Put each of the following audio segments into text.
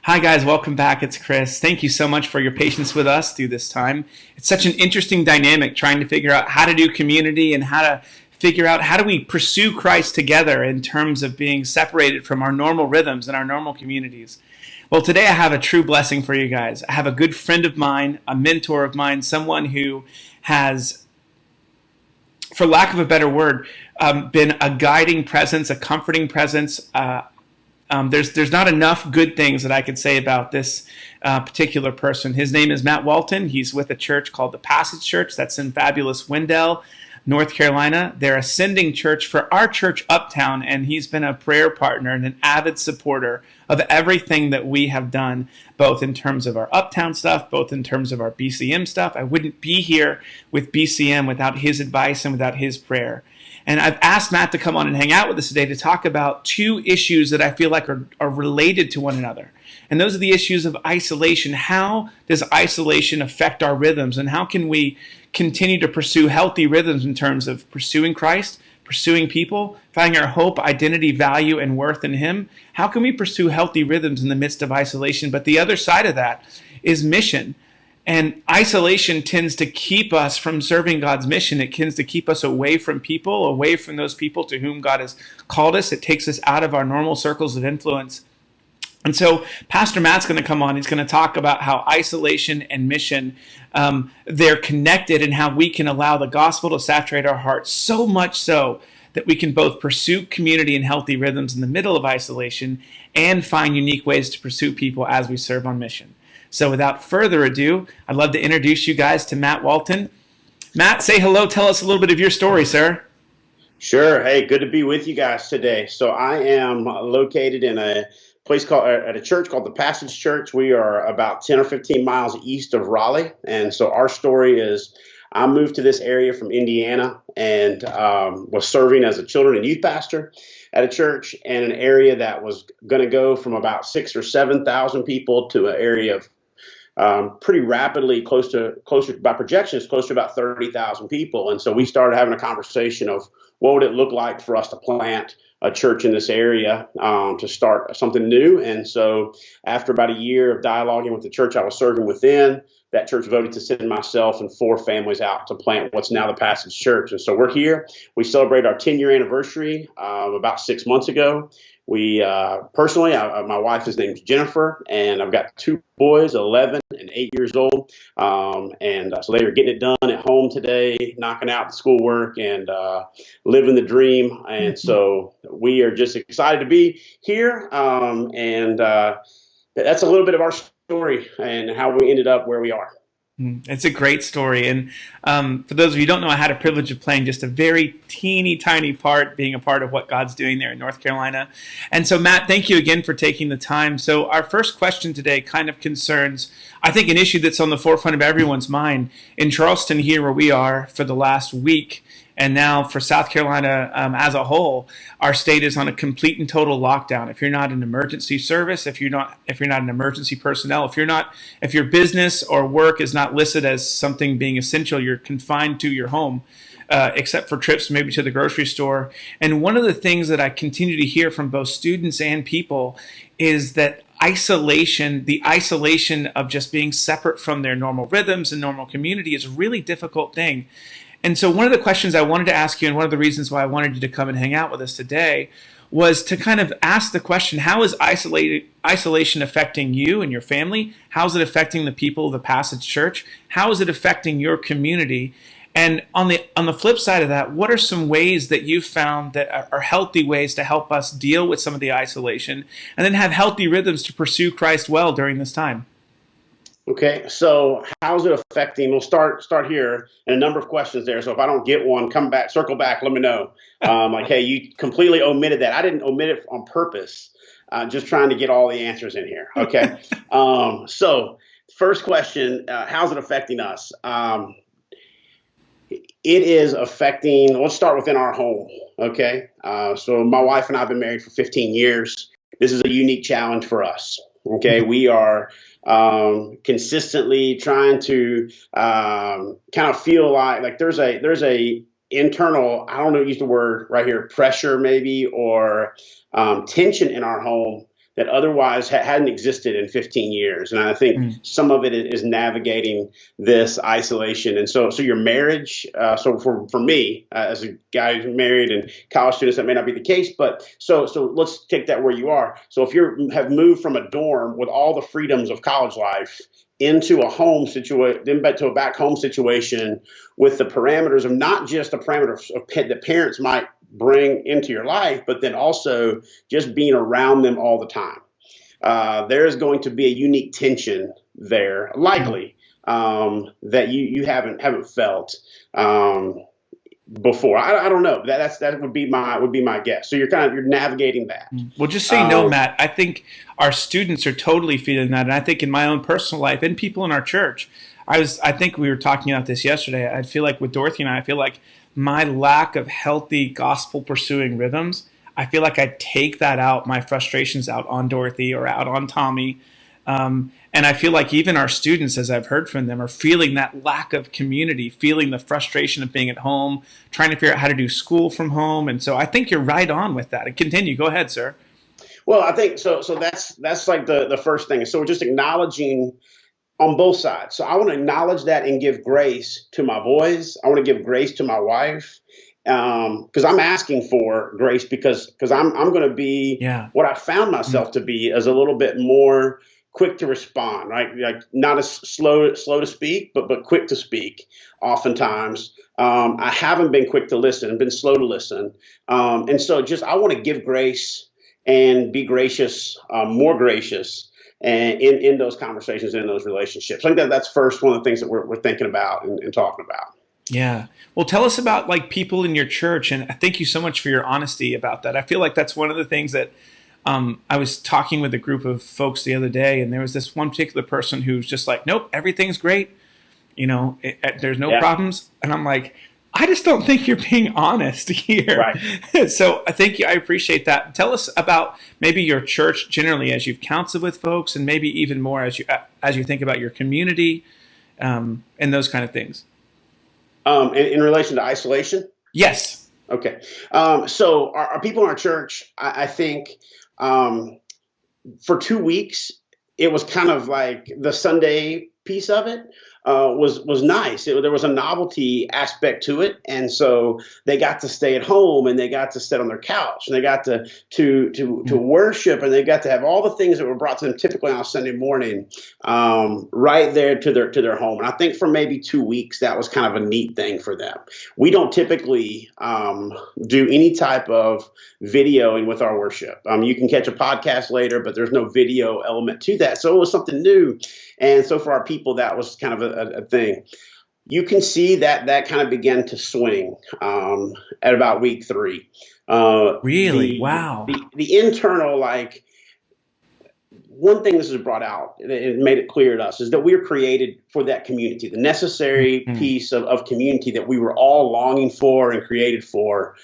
Hi, guys. Welcome back. It's Chris. Thank you so much for your patience with us through this time. It's such an interesting dynamic trying to figure out how to do community and how to figure out how do we pursue Christ together in terms of being separated from our normal rhythms and our normal communities. Well, today I have a true blessing for you guys. I have a good friend of mine, a mentor of mine, someone who has, for lack of a better word, been a guiding presence, a comforting presence. There's not enough good things that I could say about this particular person. His name is Matt Walton. He's with a church called the Passage Church that's in fabulous Wendell, North Carolina. They're a sending church for our church uptown, and he's been a prayer partner and an avid supporter of everything that we have done, both in terms of our uptown stuff, both in terms of our BCM stuff. I wouldn't be here with BCM without his advice and without his prayer. And I've asked Matt to come on and hang out with us today to talk about two issues that I feel like are related to one another. And those are the issues of isolation. How does isolation affect our rhythms? And how can we continue to pursue healthy rhythms in terms of pursuing Christ, pursuing people, finding our hope, identity, value, and worth in Him? How can we pursue healthy rhythms in the midst of isolation? But the other side of that is mission. And isolation tends to keep us from serving God's mission. It tends to keep us away from people, away from those people to whom God has called us. It takes us out of our normal circles of influence. And so Pastor Matt's going to come on. He's going to talk about how isolation and mission, they're connected, and how we can allow the gospel to saturate our hearts so much so that we can both pursue community and healthy rhythms in the middle of isolation and find unique ways to pursue people as we serve on mission. So without further ado, I'd love to introduce you guys to Matt Walton. Matt, say hello. Tell us a little bit of your story, sir. Sure. Hey, good to be with you guys today. So I am located in a place at a church called the Passage Church. We are about 10 or 15 miles east of Raleigh. And so our story is I moved to this area from Indiana and was serving as a children and youth pastor at a church in an area that was going to go from about 6,000 or 7,000 people to an area of pretty rapidly closer by projections, close to about 30,000 people. And so we started having a conversation of what would it look like for us to plant a church in this area, to start something new. And so after about a year of dialoguing with the church I was serving within, that church voted to send myself and 4 families out to plant what's now the Passage Church. And so we're here. We celebrate our 10-year anniversary about 6 months ago. We personally, my wife, his name's Jennifer, and I've got 2 boys, 11 and 8 years old. So they are getting it done at home today, knocking out the schoolwork and living the dream. And so we are just excited to be here. That's a little bit of our story and how we ended up where we are. It's a great story. And for those of you who don't know, I had a privilege of playing just a very teeny tiny part, being a part of what God's doing there in North Carolina. And so, Matt, thank you again for taking the time. So our first question today kind of concerns, I think, an issue that's on the forefront of everyone's mind. In Charleston, here where we are for the last week, and now for South Carolina as a whole, our state is on a complete and total lockdown. If you're not an emergency service, if you're not an emergency personnel, if your business or work is not listed as something being essential, you're confined to your home, except for trips maybe to the grocery store. And one of the things that I continue to hear from both students and people is that the isolation of just being separate from their normal rhythms and normal community is a really difficult thing. And so one of the questions I wanted to ask you, and one of the reasons why I wanted you to come and hang out with us today, was to kind of ask the question, how is isolation affecting you and your family? How is it affecting the people of the Passage Church? How is it affecting your community? And on the flip side of that, what are some ways that you've found that are healthy ways to help us deal with some of the isolation and then have healthy rhythms to pursue Christ well during this time? Okay, so how's it affecting? We'll start here, and a number of questions there. So if I don't get one, circle back, let me know. Hey, you completely omitted that. I didn't omit it on purpose. Just trying to get all the answers in here. Okay. So first question, how's it affecting us? It is affecting, let's start within our home. Okay. So my wife and I have been married for 15 years. This is a unique challenge for us. Okay. We are consistently trying to kind of feel like there's a internal, I don't know, use the word right here, pressure maybe, or tension in our home that otherwise hadn't existed in 15 years. And I think some of it is navigating this isolation. And so your marriage, so for me, as a guy who's married and college students, that may not be the case, but so let's take that where you are. So if you have moved from a dorm with all the freedoms of college life into a home situation, then back to a back home situation with the parameters of not just the parameters of that parents might bring into your life, but then also just being around them all the time. There is going to be a unique tension there, likely, that you haven't felt before. I don't know. That would be my guess. So you're navigating that. Well, just so you know, Matt, I think our students are totally feeling that, and I think in my own personal life and people in our church, I think we were talking about this yesterday. I feel like with Dorothy and I feel like my lack of healthy gospel pursuing rhythms, I feel like I take that out, my frustrations out on Dorothy or out on Tommy. And I feel like even our students, as I've heard from them, are feeling that lack of community, feeling the frustration of being at home, trying to figure out how to do school from home. And so I think you're right on with that. And continue. Go ahead, sir. Well, I think so that's like the first thing. So we're just acknowledging on both sides. So I want to acknowledge that and give grace to my boys. I want to give grace to my wife, because I'm asking for grace because I'm going to be what I found myself to be as a little bit more quick to respond, right? Like not as slow to speak, but quick to speak. Oftentimes, I haven't been quick to listen, been slow to listen, and so I want to give grace and be gracious, more gracious. And in those conversations, in those relationships, I think that's first one of the things that we're thinking about and talking about. Yeah. Well, tell us about like people in your church, and thank you so much for your honesty about that. I feel like that's one of the things that I was talking with a group of folks the other day, and there was this one particular person who's just like, "Nope, everything's great. There's no problems," and I'm like, I just don't think you're being honest here. Right. So I appreciate that. Tell us about maybe your church generally as you've counseled with folks, and maybe even more as you think about your community, and those kind of things. In relation to isolation? Yes. Okay. So our people in our church, I think for 2 weeks, it was kind of like the Sunday piece of it. Was nice. There was a novelty aspect to it, and so they got to stay at home, and they got to sit on their couch, and they got to worship, and they got to have all the things that were brought to them typically on a Sunday morning, right there to their home. And I think for maybe 2 weeks, that was kind of a neat thing for them. We don't typically do any type of videoing with our worship. You can catch a podcast later, but there's no video element to that, so it was something new. And so for our people, that was kind of a thing. You can see that kind of began to swing at about week 3. Really? Wow. The internal, like, one thing this has brought out, it made it clear to us, is that we were created for that community, the necessary piece of community that we were all longing for and created for.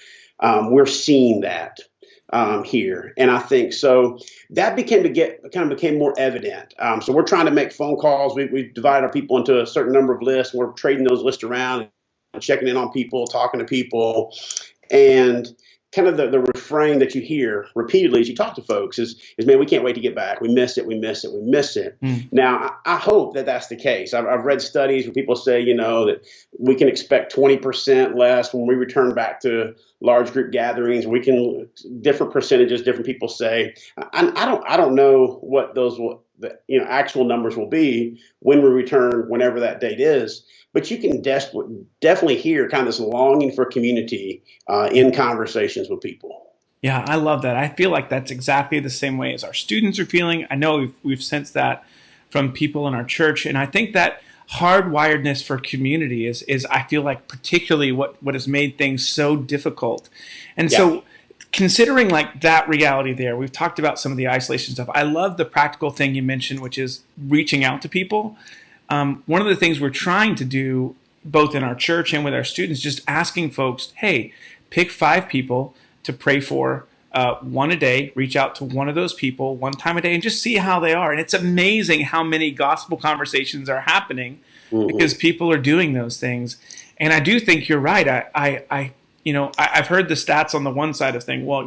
We're seeing that here. And I think so that became more evident. So we're trying to make phone calls. We divided our people into a certain number of lists. We're trading those lists around and checking in on people, talking to people. And kind of the refrain that you hear repeatedly as you talk to folks is, man, we can't wait to get back. We miss it. We miss it. We miss it. Now, I hope that that's the case. I've read studies where people say, that we can expect 20% less when we return back to large group gatherings. We can different percentages, different people say. I don't know what those actual numbers will be when we return, whenever that date is. But you can definitely hear kind of this longing for community in conversations with people. Yeah, I love that. I feel like that's exactly the same way as our students are feeling. I know we've sensed that from people in our church. And I think that hardwiredness for community is I feel like particularly what has made things so difficult. And so considering like that reality there, we've talked about some of the isolation stuff. I love the practical thing you mentioned, which is reaching out to people. One of the things we're trying to do both in our church and with our students, just asking folks, hey, pick 5 people to pray for, one a day, reach out to one of those people one time a day and just see how they are. And it's amazing how many gospel conversations are happening because people are doing those things. And I do think you're right. I've heard the stats on the one side of thing. Well,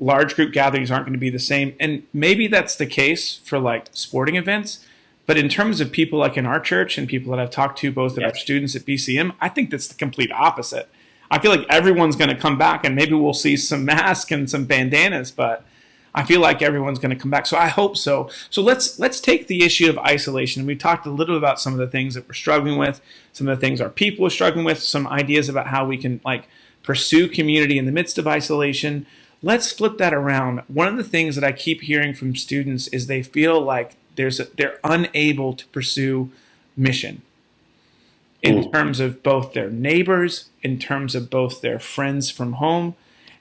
large group gatherings aren't going to be the same. And maybe that's the case for like sporting events. But in terms of people like in our church and people that I've talked to, both that are students at BCM, I think that's the complete opposite. I feel like everyone's going to come back, and maybe we'll see some masks and some bandanas, but I feel like everyone's going to come back. So I hope so. So let's take the issue of isolation. We talked a little about some of the things that we're struggling with, some of the things our people are struggling with, some ideas about how we can like pursue community in the midst of isolation. Let's flip that around. One of the things that I keep hearing from students is they feel like they're unable to pursue mission in terms of both their neighbors, in terms of both their friends from home,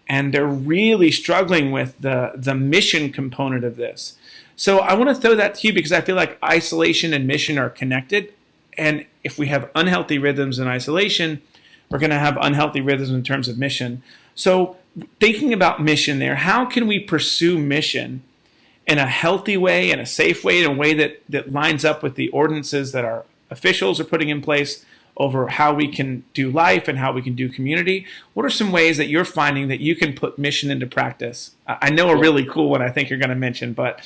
and they're really struggling with the mission component of this. So I want to throw that to you because I feel like isolation and mission are connected. And if we have unhealthy rhythms in isolation, we're going to have unhealthy rhythms in terms of mission. So thinking about mission there, how can we pursue mission in a healthy way, in a safe way, in a way that lines up with the ordinances that our officials are putting in place over how we can do life and how we can do community? What are some ways that you're finding that you can put mission into practice? I know a really cool one I think you're going to mention, but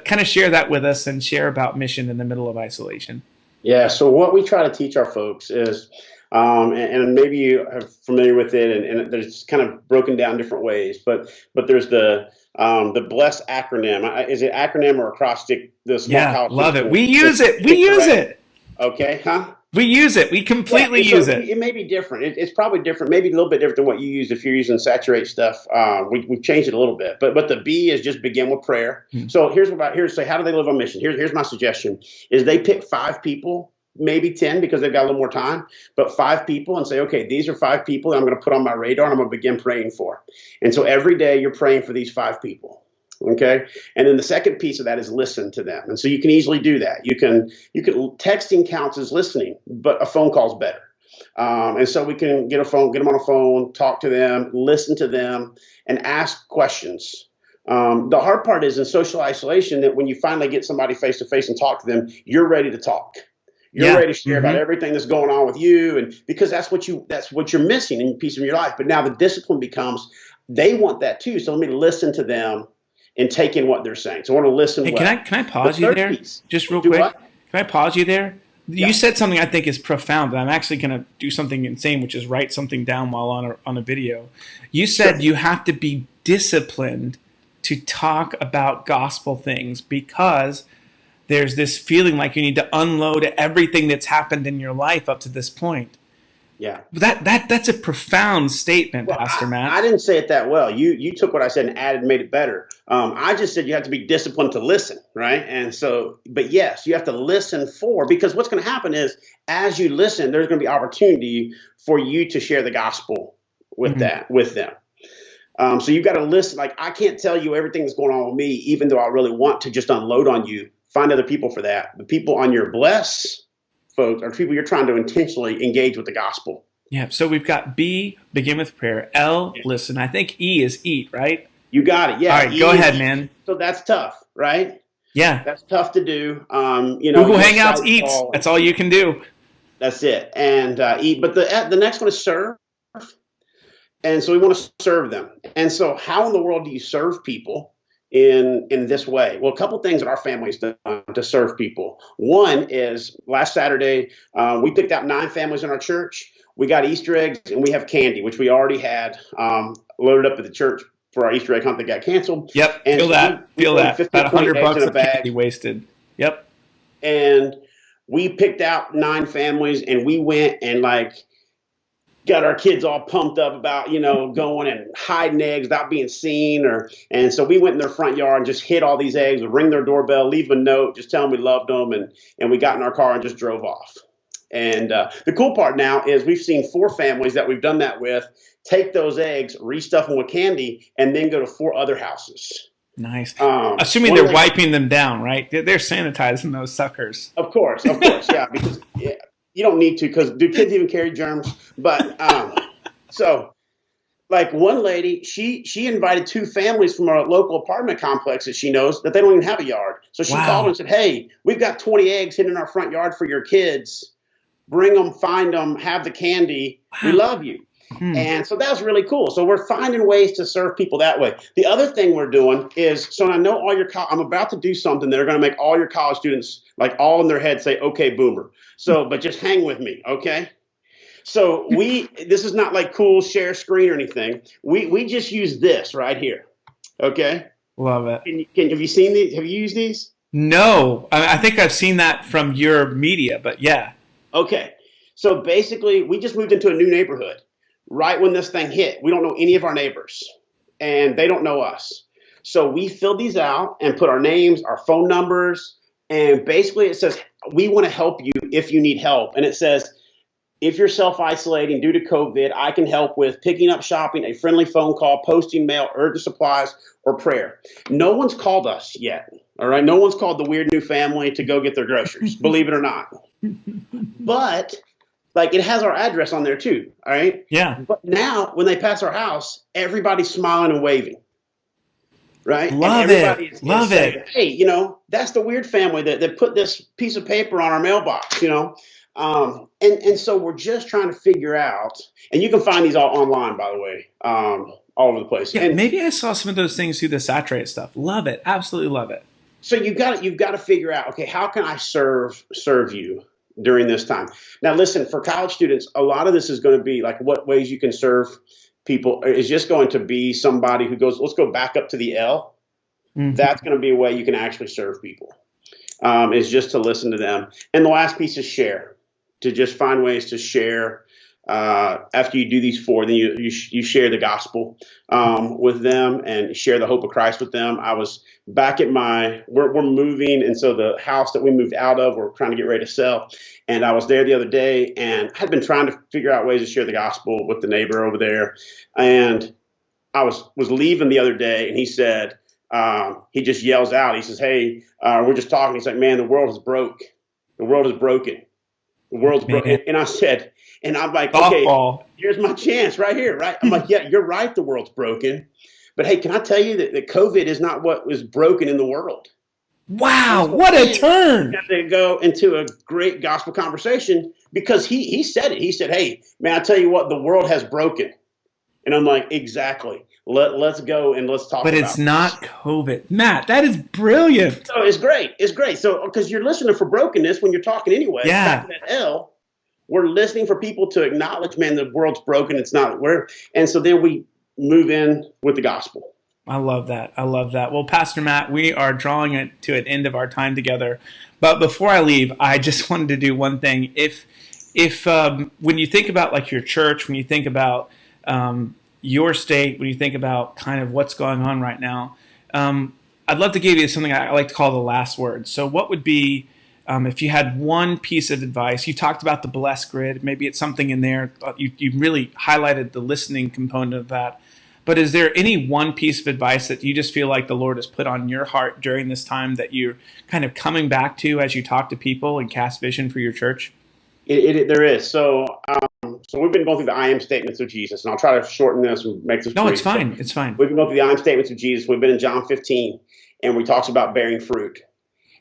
kind of share that with us and share about mission in the middle of isolation. Yeah, so what we try to teach our folks is, and maybe you are familiar with it, and it's kind of broken down different ways, but there's the BLESS acronym. Is it acronym or acrostic? Love it. We use it. We use it. Okay, huh? We use it. We completely use it. It may be different. It's probably different, maybe a little bit different than what you use if you're using saturate stuff. We've changed it a little bit. But the B is just begin with prayer. So here's to say, how do they live on mission? Here's my suggestion, is they pick 5 people, maybe 10 because they've got a little more time, but 5 people and say, okay, these are 5 people that I'm going to put on my radar and I'm going to begin praying for. And so every day you're praying for these 5 people. Okay. And then the second piece of that is listen to them. And so you can easily do that. You can texting counts as listening, but a phone call is better. And so we can get them on a phone, talk to them, listen to them, and ask questions. The hard part is in social isolation that when you finally get somebody face to face and talk to them, you're ready to talk. You're ready to share about everything that's going on with you, and because that's what you're missing in a piece of your life. But now the discipline becomes they want that too. So let me listen to them and take in what they're saying. So I want to listen. Hey, can I pause you there just real quick? What? Can I pause you there? You said something I think is profound, but I'm actually going to do something insane, which is write something down while on a video. You said you have to be disciplined to talk about gospel things because there's this feeling like you need to unload everything that's happened in your life up to this point. Yeah, that's a profound statement, Pastor Matt. I didn't say it that well. You took what I said and added, made it better. I just said you have to be disciplined to listen, right? And so, but yes, you have to listen because what's going to happen is as you listen, there's going to be opportunity for you to share the gospel with them. So you've got to listen. Like I can't tell you everything that's going on with me, even though I really want to just unload on you. Find other people for that. The people on your bless folks are people you're trying to intentionally engage with the gospel. Yeah. So we've got B, begin with prayer. L, listen. I think E is eat, right? You got it. Yeah. All right, go ahead, man. So that's tough, right? Yeah. That's tough to do. Google Hangouts eats. That's all you can do. That's it. And eat. But the next one is serve. And so we want to serve them. And so how in the world do you serve people in this way? Well, a couple things that our family's done to serve people. One is last Saturday, we picked out 9 families in our church. We got Easter eggs and we have candy, which we already had loaded up at the church for our Easter egg hunt that got canceled. Yep, and feel that. About $100 of candy wasted. Yep. And we picked out 9 families and we went and got our kids all pumped up about, going and hiding eggs without being seen. And so we went in their front yard and just hid all these eggs, would ring their doorbell, leave a note, just tell them we loved them. And we got in our car and just drove off. And the cool part now is we've seen 4 families that we've done that with, take those eggs, restuff them with candy, and then go to 4 other houses. Nice. Assuming they're wiping them down, right? They're sanitizing those suckers. Of course. Yeah. Because you don't need to, because do kids even carry germs? But so one lady, she invited 2 families from our local apartment complex that she knows that they don't even have a yard. So she called and said, hey, we've got 20 eggs hidden in our front yard for your kids. Bring them, find them, have the candy. We love you. Hmm. And so that was really cool. So we're finding ways to serve people that way. The other thing we're doing is, so I know all your, I'm about to do something that are going to make all your college students, like all in their head, say, okay, boomer. So, but just hang with me, okay? So this is not like cool share screen or anything. We just use this right here, okay? Love it. Have you seen these? Have you used these? No, I think I've seen that from your media, but yeah. Okay. So basically, we just moved into a new neighborhood right when this thing hit. We don't know any of our neighbors, and they don't know us. So we filled these out and put our names, our phone numbers, and basically it says, we want to help you if you need help. And it says, if you're self-isolating due to COVID, I can help with picking up shopping, a friendly phone call, posting mail, urgent supplies, or prayer. No one's called us yet. All right. No one's called the weird new family to go get their groceries, believe it or not. But like it has our address on there too. All right. Yeah. But now when they pass our house, everybody's smiling and waving. Right. Love and everybody it. is Love saying, it. hey, that's the weird family that put this piece of paper on our mailbox. And so we're just trying to figure out, and you can find these all online, by the way, all over the place. Yeah, And maybe I saw some of those things through the saturated stuff. Love it. Absolutely love it. so you've got to figure out, okay, how can I serve you during this time? Now, listen, for college students, a lot of this is going to be like what ways you can serve people is just going to be somebody who goes, let's go back up to the L. Mm-hmm. That's going to be a way you can actually serve people, is just to listen to them. And the last piece is share, to just find ways to share. After you do these four, then you share the gospel with them and share the hope of Christ with them. I was back at we're moving, and so the house that we moved out of, we're trying to get ready to sell. And I was there the other day, and I had been trying to figure out ways to share the gospel with the neighbor over there. And I was leaving the other day, and he said, he just yells out. He says, "Hey, we're just talking." He's like, "Man, the world is broke. The world is broken. The world's broken." And I said. And I'm like, okay, here's my chance right here, right? I'm like, yeah, you're right. The world's broken. But hey, can I tell you that COVID is not what was broken in the world? Wow, So what a turn. We have to go into a great gospel conversation because he said it. He said, hey, man, I tell you what, the world has broken. And I'm like, exactly. Let's go and let's talk about it. But it's not COVID. Matt, that is brilliant. So it's great. It's great. So because you're listening for brokenness when you're talking anyway. Yeah. Back in that L. We're listening for people to acknowledge, man, the world's broken. It's not and so then we move in with the gospel. I love that. I love that. Well, Pastor Matt, we are drawing it to an end of our time together. But before I leave, I just wanted to do one thing. If when you think about like your church, when you think about your state, when you think about kind of what's going on right now, I'd love to give you something I like to call the last word. So what would be, if you had one piece of advice? You talked about the blessed grid. Maybe it's something in there. You really highlighted the listening component of that. But is there any one piece of advice that you just feel like the Lord has put on your heart during this time that you're kind of coming back to as you talk to people and cast vision for your church? There is. So we've been going through the I am statements of Jesus, and I'll try to shorten this and make this brief. No, it's fine. It's fine. We've been going through the I am statements of Jesus. We've been in John 15, and we talks about bearing fruit.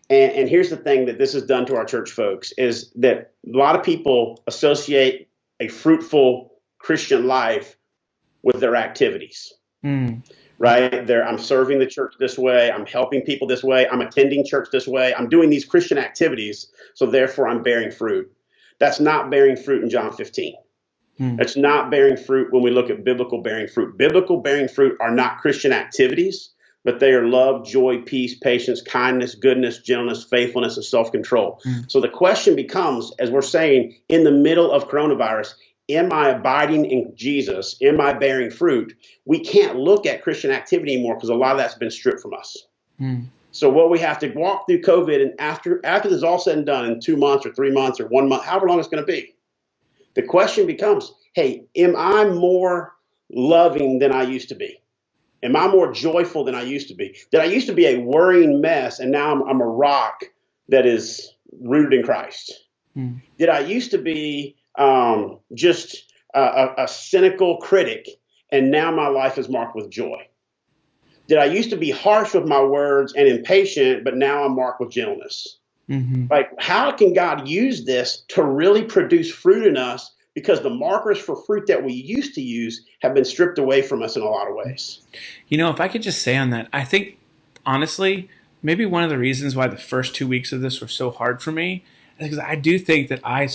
And here's the thing that this has done to our church folks is that a lot of people associate a fruitful Christian life with their activities, right? I'm serving the church this way. I'm helping people this way. I'm attending church this way. I'm doing these Christian activities. So therefore I'm bearing fruit. That's not bearing fruit in John 15. That's not bearing fruit when we look at biblical bearing fruit. Biblical bearing fruit are not Christian activities, but they are love, joy, peace, patience, kindness, goodness, gentleness, faithfulness, and self-control. So the question becomes, as we're saying, in the middle of coronavirus, am I abiding in Jesus? Am I bearing fruit? We can't look at Christian activity anymore because a lot of that's been stripped from us. So what we have to walk through COVID, and after this is all said and done in 2 months or 3 months or 1 month, however long it's going to be, the question becomes, hey, am I more loving than I used to be? Am I more joyful than I used to be? Did I used to be a worrying mess, and now I'm a rock that is rooted in Christ? Did I used to be just a cynical critic, and now my life is marked with joy? Did I used to be harsh with my words and impatient, but now I'm marked with gentleness? Like, how can God use this to really produce fruit in us because the markers for fruit that we used to use have been stripped away from us in a lot of ways. If I could just say on that, I think, honestly, maybe one of the reasons why the first 2 weeks of this were so hard for me is because I do think that I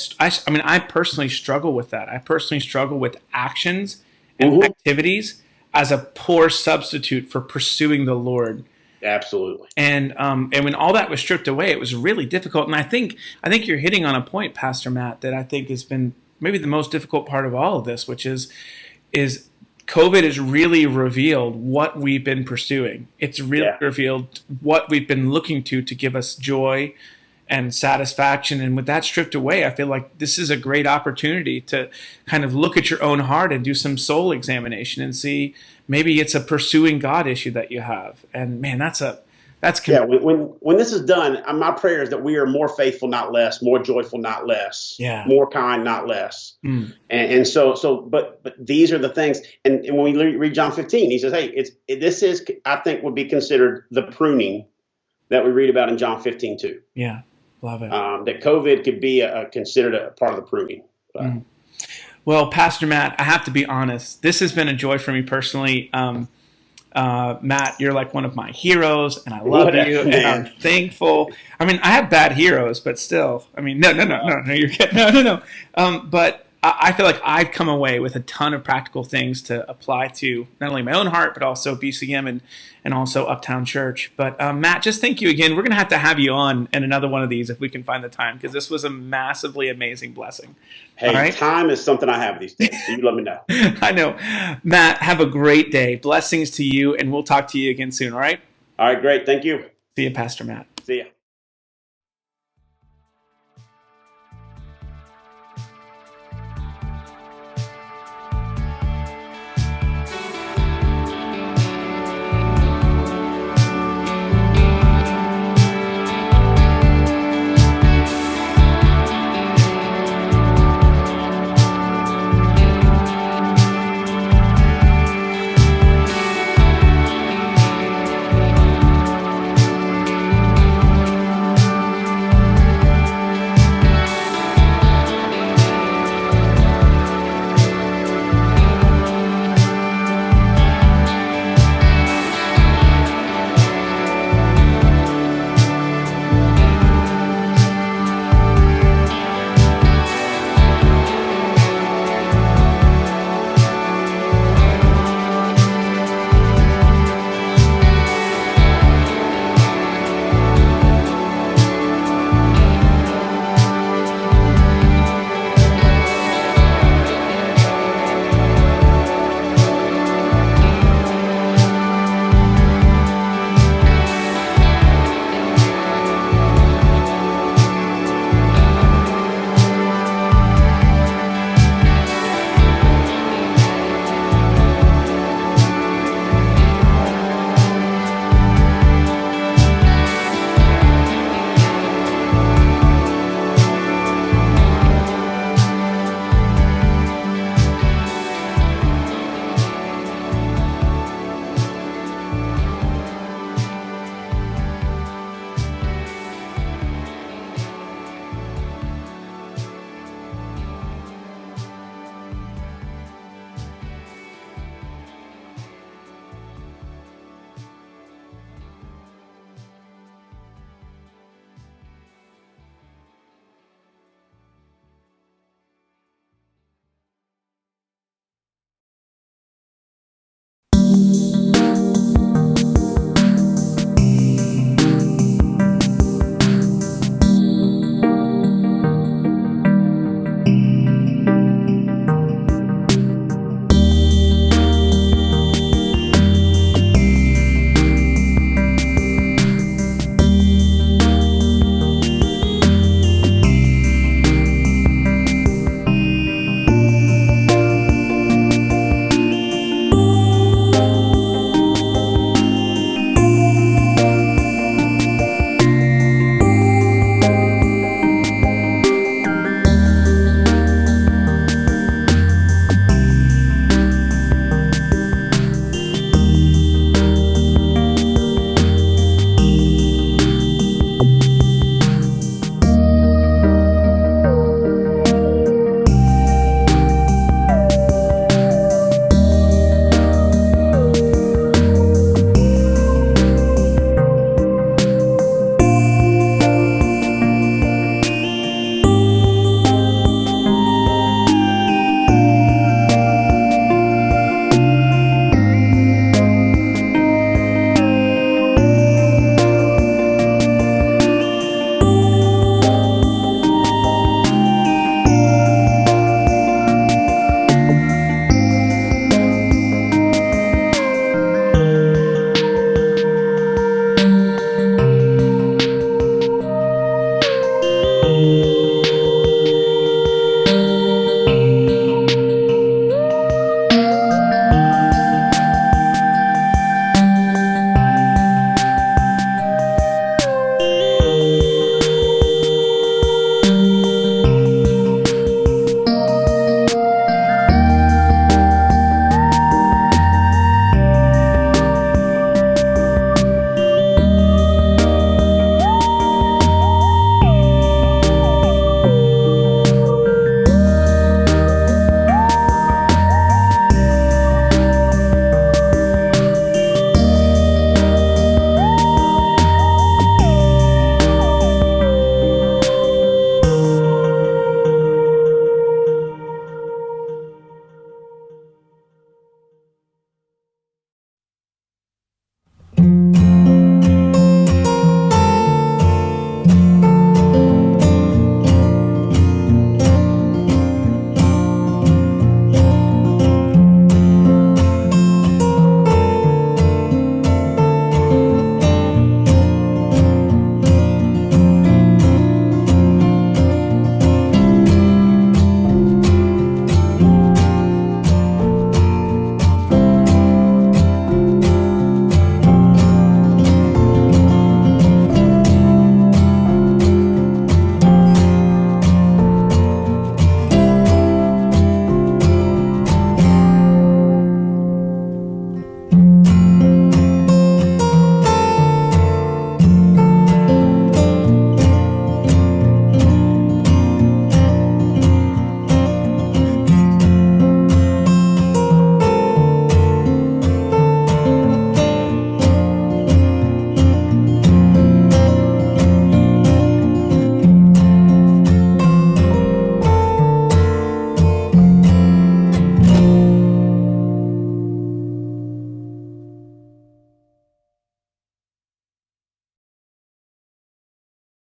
personally struggle with that. I personally struggle with actions and activities as a poor substitute for pursuing the Lord. Absolutely. And when all that was stripped away, it was really difficult. And I think you're hitting on a point, Pastor Matt, that I think has been maybe the most difficult part of all of this, which is COVID has really revealed what we've been pursuing. It's really revealed what we've been looking to give us joy and satisfaction. And with that stripped away, I feel like this is a great opportunity to kind of look at your own heart and do some soul examination and see maybe it's a pursuing God issue that you have. And man, that's when this is done, my prayer is that we are more faithful, not less, more joyful, not less, more kind, not less. And so, but these are the things. And when we read John 15, he says, hey, this is, I think, would be considered the pruning that we read about in John 15 too. Yeah. Love it. That COVID could be considered a part of the pruning. Well, Pastor Matt, I have to be honest. This has been a joy for me personally. Matt, you're like one of my heroes, and I love you, and I'm thankful. I mean, I have bad heroes, but still, I mean, no, you're kidding. No. But I feel like I've come away with a ton of practical things to apply to not only my own heart, but also BCM and also Uptown Church. But Matt, just thank you again. We're going to have you on in another one of these if we can find the time, because this was a massively amazing blessing. Hey, right? Time is something I have these days, so you let me know. I know. Matt, have a great day. Blessings to you, and we'll talk to you again soon, all right? All right, great. Thank you. See you, Pastor Matt. See ya.